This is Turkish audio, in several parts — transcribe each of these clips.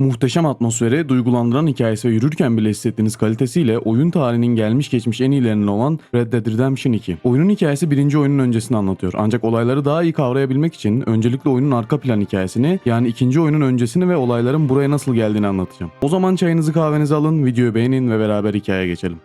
Muhteşem atmosferi, duygulandıran hikayesi ve yürürken bile hissettiğiniz kalitesiyle oyun tarihinin gelmiş geçmiş en iyilerinden olan Red Dead Redemption 2. Oyunun hikayesi birinci oyunun öncesini anlatıyor. Ancak olayları daha iyi kavrayabilmek için öncelikle oyunun arka plan hikayesini, yani ikinci oyunun öncesini ve olayların buraya nasıl geldiğini anlatacağım. O zaman çayınızı kahvenizi alın, videoyu beğenin ve beraber hikayeye geçelim.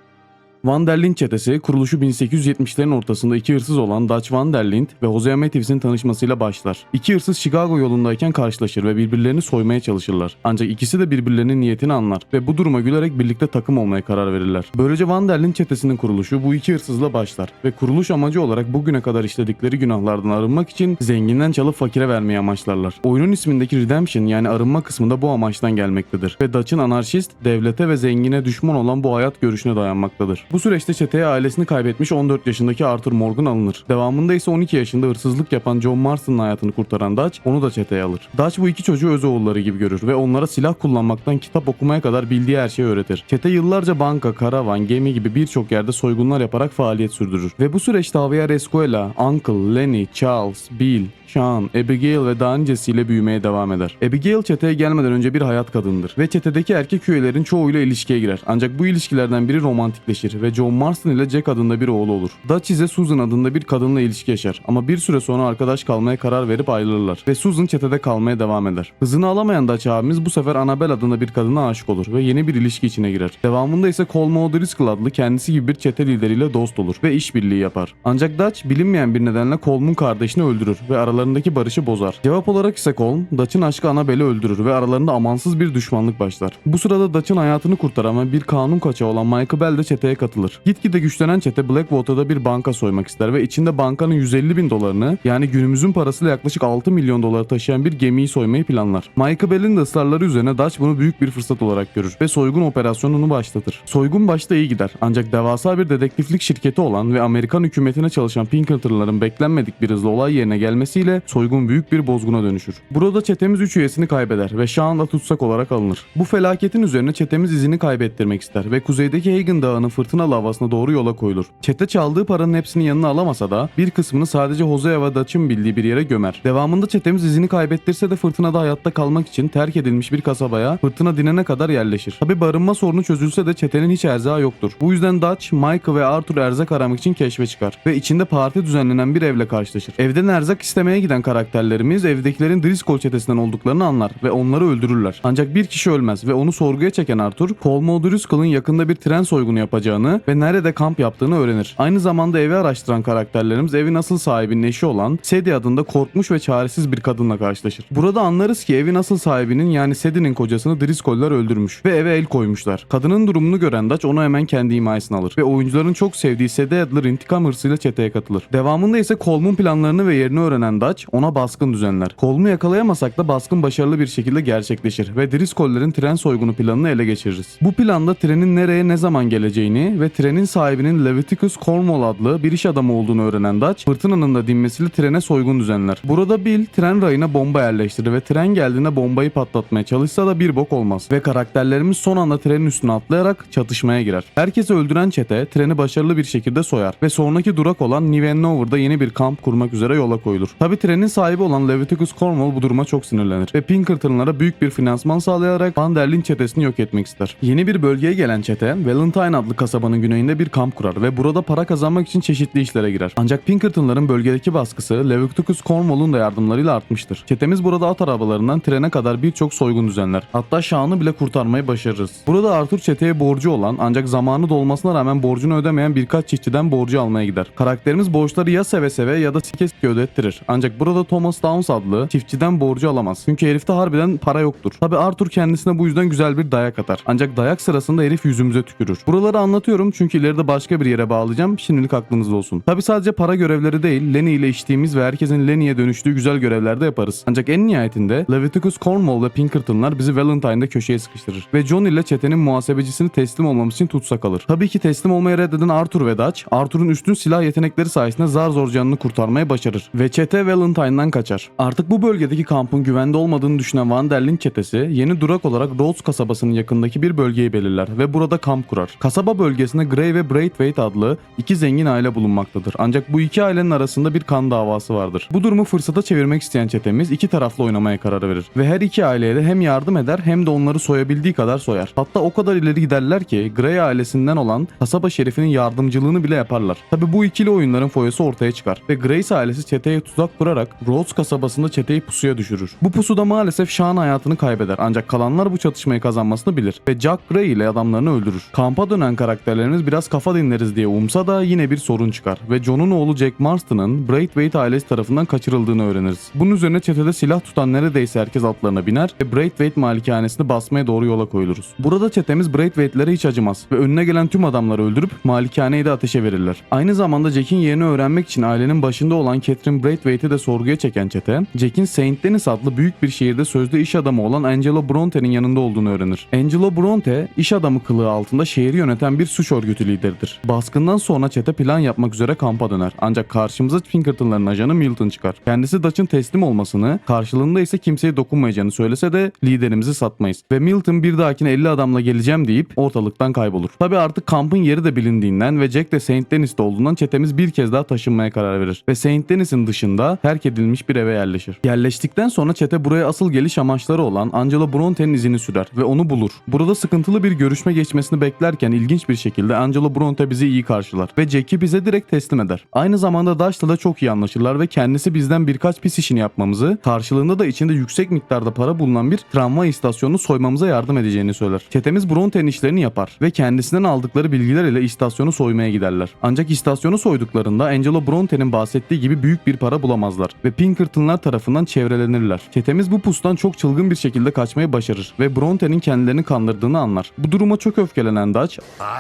Van der Linde çetesi kuruluşu 1870'lerin ortasında iki hırsız olan Dutch Van der Linde ve Hosea Matthews'in tanışmasıyla başlar. İki hırsız Chicago yolundayken karşılaşır ve birbirlerini soymaya çalışırlar. Ancak ikisi de birbirlerinin niyetini anlar ve bu duruma gülerek birlikte takım olmaya karar verirler. Böylece Van der Linde çetesinin kuruluşu bu iki hırsızla başlar ve kuruluş amacı olarak bugüne kadar işledikleri günahlardan arınmak için zenginden çalıp fakire vermeyi amaçlarlar. Oyunun ismindeki Redemption, yani arınma kısmı da bu amaçtan gelmektedir ve Dutch'ın anarşist, devlete ve zengine düşman olan bu hayat görüşüne dayanmaktadır. Bu süreçte çeteye ailesini kaybetmiş 14 yaşındaki Arthur Morgan alınır. Devamında ise 12 yaşında hırsızlık yapan John Marston'ın hayatını kurtaran Dutch onu da çeteye alır. Dutch bu iki çocuğu öz oğulları gibi görür ve onlara silah kullanmaktan kitap okumaya kadar bildiği her şeyi öğretir. Çete yıllarca banka, karavan, gemi gibi birçok yerde soygunlar yaparak faaliyet sürdürür. Ve bu süreçte Javier Escuela, Uncle, Lenny, Charles, Bill, Sean, Abigail ve daha nicesiyle büyümeye devam eder. Abigail çeteye gelmeden önce bir hayat kadındır ve çetedeki erkek üyelerin çoğuyla ilişkiye girer. Ancak bu ilişkilerden biri romantikleşir ve John Marston ile Jack adında bir oğlu olur. Dutch ise Susan adında bir kadınla ilişki yaşar ama bir süre sonra arkadaş kalmaya karar verip ayrılırlar ve Susan çetede kalmaya devam eder. Hızını alamayan Dutch abimiz bu sefer Annabelle adında bir kadına aşık olur ve yeni bir ilişki içine girer. Devamında ise Colm O'Driscoll adlı kendisi gibi bir çete lideriyle dost olur ve işbirliği yapar. Ancak Dutch bilinmeyen bir nedenle Colm'un kardeşini öldürür ve aralarındaki barışı bozar. Cevap olarak ise Colm, Dutch'ın aşkı Annabelle'i öldürür ve aralarında amansız bir düşmanlık başlar. Bu sırada Dutch'ın hayatını kurtaran ve bir kanun kaçağı olan Michael Bell de çeteye katılır. Gitgide güçlenen çete Blackwater'da bir banka soymak ister ve içinde bankanın 150 bin dolarını, yani günümüzün parasıyla yaklaşık 6 milyon doları taşıyan bir gemiyi soymayı planlar. Michael Bell'in de ısrarları üzerine Dutch bunu büyük bir fırsat olarak görür ve soygun operasyonunu başlatır. Soygun başta iyi gider ancak devasa bir dedektiflik şirketi olan ve Amerikan hükümetine çalışan Pinkerton'ların beklenmedik bir hızla olay yerine gelmesiyle soygun büyük bir bozguna dönüşür. Burada çetemiz 3 üyesini kaybeder ve Sean da tutsak olarak alınır. Bu felaketin üzerine çetemiz izini kaybettirmek ister ve kuzeydeki Hagen Dağı'nın fırtınalı havasına doğru yola koyulur. Çete çaldığı paranın hepsini yanına alamasa da bir kısmını sadece Hosea ve Dutch'ın bildiği bir yere gömer. Devamında çetemiz izini kaybettirse de fırtınada hayatta kalmak için terk edilmiş bir kasabaya fırtına dinene kadar yerleşir. Tabi barınma sorunu çözülse de çetenin hiç erzağı yoktur. Bu yüzden Dutch, Michael ve Arthur erzak aramak için keşfe çıkar ve içinde parti düzenlenen bir evle karşılaşır. Evden erzak istemeye giden karakterlerimiz evdekilerin Driscoll çetesinden olduklarını anlar ve onları öldürürler. Ancak bir kişi ölmez ve onu sorguya çeken Arthur, Colm O'Driscoll'ın yakında bir tren soygunu yapacağını ve nerede kamp yaptığını öğrenir. Aynı zamanda evi araştıran karakterlerimiz evin asıl sahibinin eşi olan Sadie adında korkmuş ve çaresiz bir kadınla karşılaşır. Burada anlarız ki evin asıl sahibinin, yani Sadie'nin kocasını Driscoll'lar öldürmüş ve eve el koymuşlar. Kadının durumunu gören Dutch onu hemen kendi himayesine alır ve oyuncuların çok sevdiği Sadie Adler intikam hırsıyla çeteye katılır. Devamında ise Colm'un planlarını ve yerini öğrenen Dutch ona baskın düzenler. Colm'u yakalayamasak da baskın başarılı bir şekilde gerçekleşir ve Driscoll'ların tren soygunu planını ele geçiririz. Bu planda trenin nereye ne zaman geleceğini ve trenin sahibinin Leviticus Cornwall adlı bir iş adamı olduğunu öğrenen Dutch, fırtınanın da dinmesiyle trene soygun düzenler. Burada Bill tren rayına bomba yerleştirir ve tren geldiğinde bombayı patlatmaya çalışsa da bir bok olmaz ve karakterlerimiz son anda trenin üstüne atlayarak çatışmaya girer. Herkesi öldüren çete treni başarılı bir şekilde soyar ve sonraki durak olan New Hanover'da yeni bir kamp kurmak üzere yola koyulur. Tabi trenin sahibi olan Leviticus Cornwall bu duruma çok sinirlenir ve Pinkerton'lara büyük bir finansman sağlayarak Van der Linde çetesini yok etmek ister. Yeni bir bölgeye gelen çete Valentine adlı kasabanın güneyinde bir kamp kurar ve burada para kazanmak için çeşitli işlere girer. Ancak Pinkerton'ların bölgedeki baskısı Leviticus Cornwall'un da yardımlarıyla artmıştır. Çetemiz burada at arabalarından trene kadar birçok soygun düzenler. Hatta Sean'ı bile kurtarmayı başarırız. Burada Arthur çeteye borcu olan ancak zamanı dolmasına rağmen borcunu ödemeyen birkaç çiftçiden borcu almaya gider. Karakterimiz borçları ya seve seve ya da sike sike ödettirir. Ancak burada Thomas Downs adlı çiftçiden borcu alamaz. Çünkü herifte harbiden para yoktur. Tabi Arthur kendisine bu yüzden güzel bir dayak atar. Ancak dayak sırasında herif yüzümüze tükürür. Buraları anlatıyorum çünkü ileride başka bir yere bağlayacağım. Şimdilik aklınızda olsun. Tabi sadece para görevleri değil, Lenny ile içtiğimiz ve herkesin Lenny'ye dönüştüğü güzel görevler de yaparız. Ancak en nihayetinde Leviticus Cornwall ve Pinkerton'lar bizi Valentine'da köşeye sıkıştırır. Ve John ile çetenin muhasebecisini teslim olmamız için tutsak alır. Tabii ki teslim olmaya reddeden Arthur ve Dutch, Arthur'un üstün silah yetenekleri sayesinde zar zor canını kurtarmayı başarır. Ve çete Valentine'dan kaçar. Artık bu bölgedeki kampın güvende olmadığını düşünen Van der Linde çetesi yeni durak olarak Rhodes kasabasının yakındaki bir bölgeyi belirler ve burada kamp kurar. Kasaba bölgesi bölgesinde Gray ve Braithwaite adlı iki zengin aile bulunmaktadır. Ancak bu iki ailenin arasında bir kan davası vardır. Bu durumu fırsata çevirmek isteyen çetemiz iki taraflı oynamaya karar verir ve her iki aileye de hem yardım eder hem de onları soyabildiği kadar soyar. Hatta o kadar ileri giderler ki Gray ailesinden olan kasaba şerifinin yardımcılığını bile yaparlar. Tabi bu ikili oyunların foyası ortaya çıkar ve Grace ailesi çeteye tuzak kurarak Rhodes kasabasında çeteyi pusuya düşürür. Bu pusuda maalesef Sean hayatını kaybeder ancak kalanlar bu çatışmayı kazanmasını bilir ve Jack Gray ile adamlarını öldürür. Kampa dönen karakterlerimiz biraz kafa dinleriz diye umsa da yine bir sorun çıkar ve John'un oğlu Jack Marston'ın Braithwaite ailesi tarafından kaçırıldığını öğreniriz. Bunun üzerine çetede silah tutan neredeyse herkes atlarına biner ve Braithwaite malikanesini basmaya doğru yola koyuluruz. Burada çetemiz Braithwaite'lere hiç acımaz ve önüne gelen tüm adamları öldürüp malikaneyi de ateşe verirler. Aynı zamanda Jack'in yerini öğrenmek için ailenin başında olan Catherine Braithwaite'i de sorguya çeken çete, Jack'in Saint Denis adlı büyük bir şehirde sözde iş adamı olan Angelo Bronte'nin yanında olduğunu öğrenir. Angelo Bronte, iş adamı kılığı altında şehri yöneten bir suç örgütü lideridir. Baskından sonra çete plan yapmak üzere kampa döner. Ancak karşımıza Pinkerton'ların ajanı Milton çıkar. Kendisi Dutch'ın teslim olmasını, karşılığında ise kimseye dokunmayacağını söylese de liderimizi satmayız. Ve Milton bir dahakine 50 adamla geleceğim deyip ortalıktan kaybolur. Tabi artık kampın yeri de bilindiğinden ve Jack de Saint Denis'te olduğundan çetemiz bir kez daha taşınmaya karar verir. Ve Saint Denis'in dışında terk edilmiş bir eve yerleşir. Yerleştikten sonra çete buraya asıl geliş amaçları olan Angelo Bronte'nin izini sürer ve onu bulur. Burada sıkıntılı bir görüşme geçmesini beklerken ilginç bir şekilde Angelo Bronte bizi iyi karşılar ve Jack'i bize direkt teslim eder. Aynı zamanda Dutch'la da çok iyi anlaşırlar ve kendisi bizden birkaç pis işini yapmamızı, karşılığında da içinde yüksek miktarda para bulunan bir tramvay istasyonunu soymamıza yardım edeceğini söyler. Çetemiz Bronte'nin işlerini yapar ve kendisinden aldıkları bilgiler ile istasyonu soymaya giderler. Ancak istasyonu soyduklarında Angelo Bronte'nin bahsettiği gibi büyük bir para bulamazlar ve Pinkerton'lar tarafından çevrelenirler. Çetemiz bu pustan çok çılgın bir şekilde kaçmayı başarır ve Bronte'nin kendilerini kandırdığını anlar. Bu duruma çok öfkelenen Dutch, I had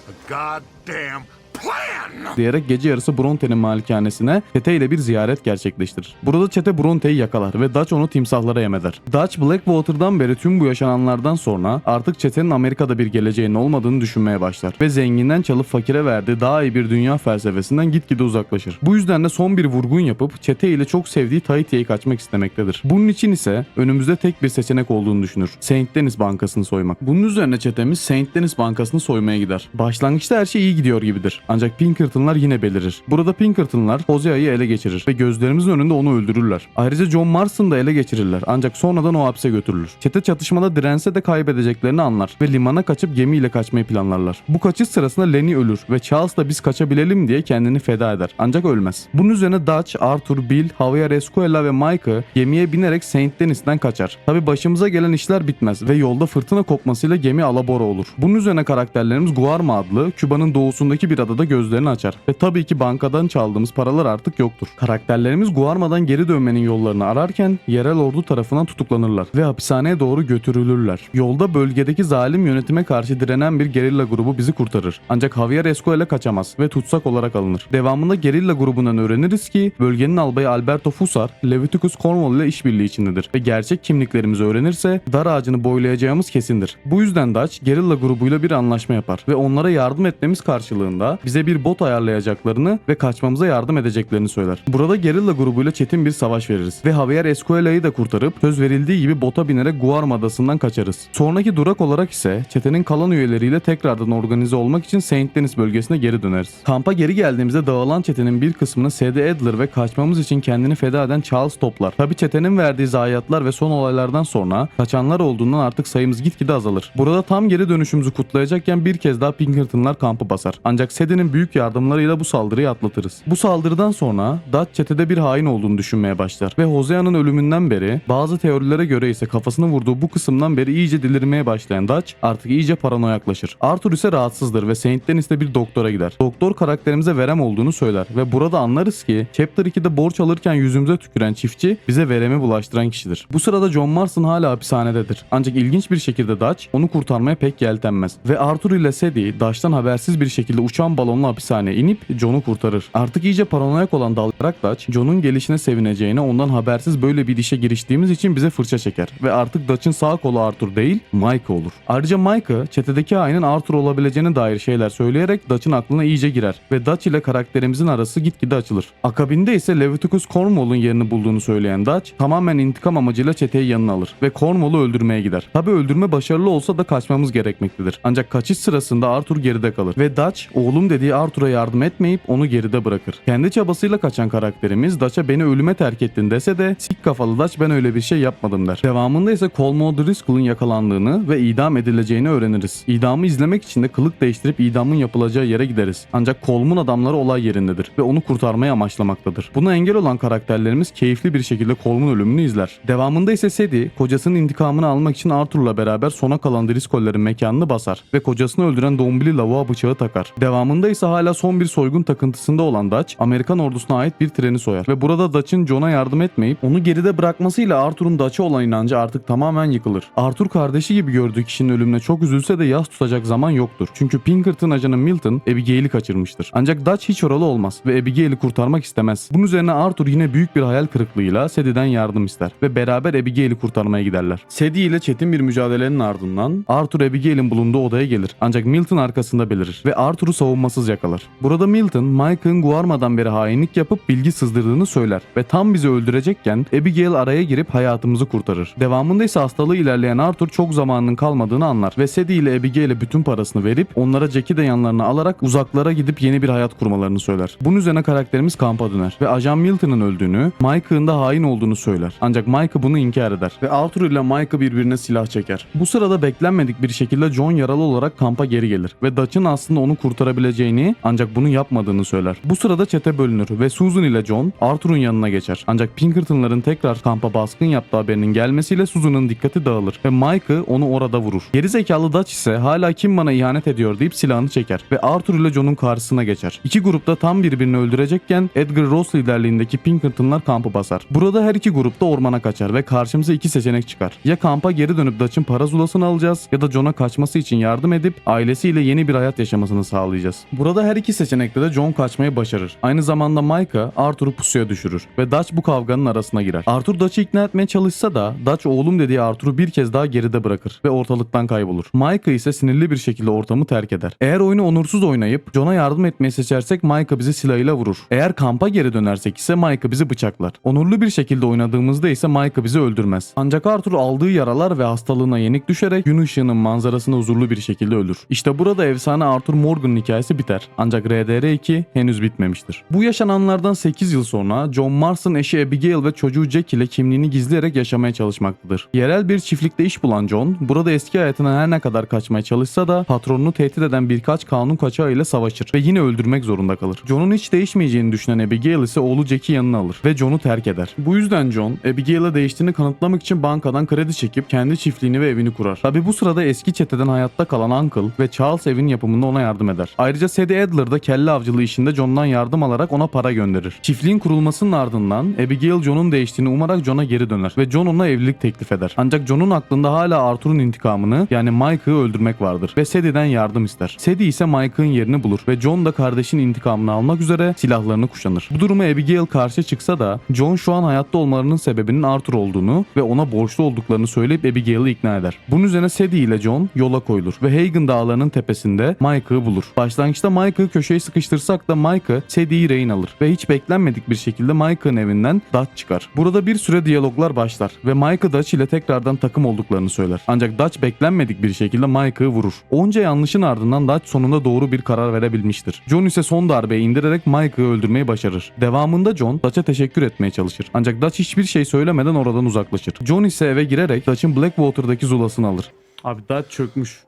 a goddamn plan! diyerek gece yarısı Bronte'nin malikanesine çete ile bir ziyaret gerçekleştirir. Burada çete Bronte'yi yakalar ve Dutch onu timsahlara yem eder. Dutch Blackwater'dan beri tüm bu yaşananlardan sonra artık çetenin Amerika'da bir geleceğinin olmadığını düşünmeye başlar ve zenginden çalıp fakire verdiği daha iyi bir dünya felsefesinden gitgide uzaklaşır. Bu yüzden de son bir vurgun yapıp çete ile çok sevdiği Tahiti'ye kaçmak istemektedir. Bunun için ise önümüzde tek bir seçenek olduğunu düşünür. Saint Denis Bankası'nı soymak. Bunun üzerine çetemiz Saint Denis Bankası'nı soymaya gider. Başlangıçta her şey iyi gidiyor gibidir. Ancak Pinkerton'lar yine belirir. Burada Pinkerton'lar Hosea'yı ele geçirir ve gözlerimizin önünde onu öldürürler. Ayrıca John Marston'ı da ele geçirirler ancak sonradan o hapse götürülür. Çete çatışmada dirense de kaybedeceklerini anlar ve limana kaçıp gemiyle kaçmayı planlarlar. Bu kaçış sırasında Lenny ölür ve Charles da biz kaçabilelim diye kendini feda eder ancak ölmez. Bunun üzerine Dutch, Arthur, Bill, Javier Escuela ve Mike'ı gemiye binerek Saint Denis'ten kaçar. Tabi başımıza gelen işler bitmez ve yolda fırtına kopmasıyla gemi alabora olur. Bunun üzerine karakterlerimiz Guarma adlı Küba'nın doğusundaki bir adada gözlerini açar ve tabii ki bankadan çaldığımız paralar artık yoktur. Karakterlerimiz Guarma'dan geri dönmenin yollarını ararken yerel ordu tarafından tutuklanırlar ve hapishaneye doğru götürülürler. Yolda bölgedeki zalim yönetime karşı direnen bir gerilla grubu bizi kurtarır. Ancak Javier Escuela kaçamaz ve tutsak olarak alınır. Devamında gerilla grubundan öğreniriz ki bölgenin albayı Alberto Fusar, Leviticus Cornwall ile işbirliği içindedir ve gerçek kimliklerimizi öğrenirse dar ağacını boylayacağımız kesindir. Bu yüzden Dutch gerilla grubuyla bir anlaşma yapar ve onlara yardım etmemiz karşılığında bize bir bot ayarlayacaklarını ve kaçmamıza yardım edeceklerini söyler. Burada gerilla grubuyla çetin bir savaş veririz ve Javier Escuela'yı da kurtarıp söz verildiği gibi bota binerek Guarma adasından kaçarız. Sonraki durak olarak ise çetenin kalan üyeleriyle tekrardan organize olmak için Saint Denis bölgesine geri döneriz. Kampa geri geldiğimizde dağılan çetenin bir kısmını Sadie Adler ve kaçmamız için kendini feda eden Charles toplar. Tabi çetenin verdiği zayiatlar ve son olaylardan sonra kaçanlar olduğundan artık sayımız gitgide azalır. Burada tam geri dönüşümüzü kutlayacakken bir kez daha Pinkerton'lar kampı basar. Ancak Sadie'nin büyük yardımlarıyla bu saldırıyı atlatırız. Bu saldırıdan sonra Dutch çetede bir hain olduğunu düşünmeye başlar ve Hosea'nın ölümünden beri, bazı teorilere göre ise kafasını vurduğu bu kısımdan beri iyice delirmeye başlayan Dutch artık iyice paranoyaklaşır. Arthur ise rahatsızdır ve Saint Denis'te bir doktora gider. Doktor karakterimize verem olduğunu söyler ve burada anlarız ki Chapter 2'de borç alırken yüzümüze tüküren çiftçi bize veremi bulaştıran kişidir. Bu sırada John Marston hala hapishanededir. Ancak ilginç bir şekilde Dutch onu kurtarmaya pek yeltenmez ve Arthur ile Sadie Dutch'tan habersiz bir şekilde uçan balon balonlu hapishaneye inip John'u kurtarır. Artık iyice paranoyak olan Dalarak Dutch, John'un gelişine sevineceğine, ondan habersiz böyle bir işe giriştiğimiz için bize fırça çeker ve artık Dutch'ın sağ kolu Arthur değil Micah olur. Ayrıca Micah çetedeki hainin Arthur olabileceğine dair şeyler söyleyerek Dutch'ın aklına iyice girer ve Dutch ile karakterimizin arası gitgide açılır. Akabinde ise Leviticus Cornwall'un yerini bulduğunu söyleyen Dutch tamamen intikam amacıyla çeteyi yanına alır ve Cornwall'u öldürmeye gider. Tabi öldürme başarılı olsa da kaçmamız gerekmektedir. Ancak kaçış sırasında Arthur geride kalır ve Dutch oğlum dediği Arthur'a yardım etmeyip onu geride bırakır. Kendi çabasıyla kaçan karakterimiz Dutch'a beni ölüme terk ettin dese de sik kafalı Dutch ben öyle bir şey yapmadım der. Devamında ise Colm O'Driscoll'un yakalandığını ve idam edileceğini öğreniriz. İdamı izlemek için de kılık değiştirip idamın yapılacağı yere gideriz. Ancak Colm'un adamları olay yerindedir ve onu kurtarmayı amaçlamaktadır. Buna engel olan karakterlerimiz keyifli bir şekilde Colm'un ölümünü izler. Devamında ise Sadie kocasının intikamını almak için Arthur'la beraber sona kalan Driscoll'lerin mekanını basar ve kocasını öldüren Dombili lavuğa bıçağı takar. Devamında ise hala son bir soygun takıntısında olan Dutch, Amerikan ordusuna ait bir treni soyar ve burada Dutch'ın John'a yardım etmeyip onu geride bırakmasıyla Arthur'un Dutch'a olan inancı artık tamamen yıkılır. Arthur kardeşi gibi gördüğü kişinin ölümüne çok üzülse de yas tutacak zaman yoktur. Çünkü Pinkerton ajanı Milton Abigail'i kaçırmıştır. Ancak Dutch hiç oralı olmaz ve Abigail'i kurtarmak istemez. Bunun üzerine Arthur yine büyük bir hayal kırıklığıyla Sadie'den yardım ister ve beraber Abigail'i kurtarmaya giderler. Sadie ile çetin bir mücadelenin ardından Arthur Abigail'in bulunduğu odaya gelir. Ancak Milton arkasında belirir ve Arthur'u savunmasız yakalar. Burada Milton, Micah'ın Guarma'dan beri hainlik yapıp bilgi sızdırdığını söyler ve tam bizi öldürecekken Abigail araya girip hayatımızı kurtarır. Devamında ise hastalığı ilerleyen Arthur çok zamanının kalmadığını anlar ve Sadie ile Abigail'e bütün parasını verip onlara Jack'i de yanlarına alarak uzaklara gidip yeni bir hayat kurmalarını söyler. Bunun üzerine karakterimiz kampa döner ve Ajan Milton'ın öldüğünü, Micah'ın da hain olduğunu söyler. Ancak Micah bunu inkar eder ve Arthur ile Micah birbirine silah çeker. Bu sırada beklenmedik bir şekilde John yaralı olarak kampa geri gelir ve Dutch'ın aslında onu kurtarabileceğini ancak bunu yapmadığını söyler. Bu sırada çete bölünür ve Susan ile John Arthur'un yanına geçer. Ancak Pinkerton'ların tekrar kampa baskın yaptığı haberinin gelmesiyle Susan'ın dikkati dağılır ve Micah onu orada vurur. Gerizekalı Dutch ise hala kim bana ihanet ediyor deyip silahını çeker ve Arthur ile John'un karşısına geçer. İki grupta tam birbirini öldürecekken Edgar Ross liderliğindeki Pinkerton'lar kampı basar. Burada her iki grupta ormana kaçar ve karşımıza iki seçenek çıkar. Ya kampa geri dönüp Dutch'ın para zulasını alacağız ya da John'a kaçması için yardım edip ailesiyle yeni bir hayat yaşamasını sağlayacağız. Burada her iki seçenekte de John kaçmayı başarır. Aynı zamanda Micah Arthur'u pusuya düşürür ve Dutch bu kavganın arasına girer. Arthur Dutch'ı ikna etmeye çalışsa da Dutch oğlum dediği Arthur'u bir kez daha geride bırakır ve ortalıktan kaybolur. Micah ise sinirli bir şekilde ortamı terk eder. Eğer oyunu onursuz oynayıp John'a yardım etmeyi seçersek Micah bizi silahıyla vurur. Eğer kampa geri dönersek ise Micah bizi bıçaklar. Onurlu bir şekilde oynadığımızda ise Micah bizi öldürmez. Ancak Arthur aldığı yaralar ve hastalığına yenik düşerek gün ışığının manzarasında huzurlu bir şekilde ölür. İşte burada efsane Arthur Morgan'ın hikayesi biter. Ancak RDR2 henüz bitmemiştir. Bu yaşananlardan 8 yıl sonra John Mars'ın eşi Abigail ve çocuğu Jack ile kimliğini gizleyerek yaşamaya çalışmaktadır. Yerel bir çiftlikte iş bulan John, burada eski hayatına her ne kadar kaçmaya çalışsa da patronunu tehdit eden birkaç kanun kaçağı ile savaşır ve yine öldürmek zorunda kalır. John'un hiç değişmeyeceğini düşünen Abigail ise oğlu Jack'i yanına alır ve John'u terk eder. Bu yüzden John, Abigail'e değiştiğini kanıtlamak için bankadan kredi çekip kendi çiftliğini ve evini kurar. Tabi bu sırada eski çeteden hayatta kalan Uncle ve Charles evin yapımında ona yardım eder. Ayrıca Sadie Adler da kelle avcılığı işinde John'dan yardım alarak ona para gönderir. Çiftliğin kurulmasının ardından Abigail John'un değiştiğini umarak John'a geri döner ve John ona evlilik teklif eder. Ancak John'un aklında hala Arthur'un intikamını yani Micah'ı öldürmek vardır ve Sadie'den yardım ister. Sadie ise Micah'ın yerini bulur ve John da kardeşin intikamını almak üzere silahlarını kuşanır. Bu duruma Abigail karşı çıksa da John şu an hayatta olmalarının sebebinin Arthur olduğunu ve ona borçlu olduklarını söyleyip Abigail'i ikna eder. Bunun üzerine Sadie ile John yola koyulur ve Hagen dağlarının tepesinde Micah'ı bulur. Başlangıçta Micah'ı köşeye sıkıştırsak da Micah Sadie'yi rehin alır ve hiç beklenmedik bir şekilde Micah'ın evinden Dutch çıkar. Burada bir süre diyaloglar başlar ve Micah Dutch ile tekrardan takım olduklarını söyler. Ancak Dutch beklenmedik bir şekilde Micah'ı vurur. Onca yanlışın ardından Dutch sonunda doğru bir karar verebilmiştir. John ise son darbeyi indirerek Micah'ı öldürmeyi başarır. Devamında John Dutch'a teşekkür etmeye çalışır. Ancak Dutch hiçbir şey söylemeden oradan uzaklaşır. John ise eve girerek Dutch'ın Blackwater'daki zulasını alır. Abi Dutch çökmüş.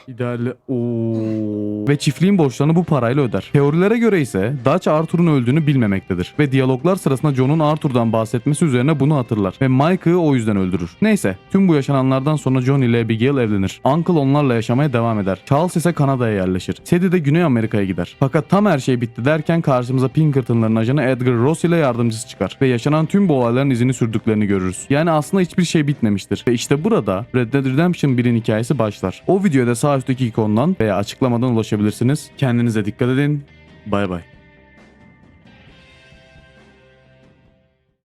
İdeali ve çiftliğin borçlarını bu parayla öder. Teorilere göre ise Dutch Arthur'un öldüğünü bilmemektedir ve diyaloglar sırasında John'un Arthur'dan bahsetmesi üzerine bunu hatırlar ve Micah'ı o yüzden öldürür. Neyse, tüm bu yaşananlardan sonra John ile Abigail evlenir. Uncle onlarla yaşamaya devam eder. Charles ise Kanada'ya yerleşir. Sadie de Güney Amerika'ya gider. Fakat tam her şey bitti derken karşımıza Pinkerton'ların ajanı Edgar Ross ile yardımcısı çıkar ve yaşanan tüm bu olayların izini sürdüklerini görürüz. Yani aslında hiçbir şey bitmemiştir ve işte burada Red Dead Redemption 1'in hikayesi başlar. O videoda de sağ üstteki ikondan veya açıklamadan ulaşabilirsiniz. Kendinize dikkat edin. Bay bay.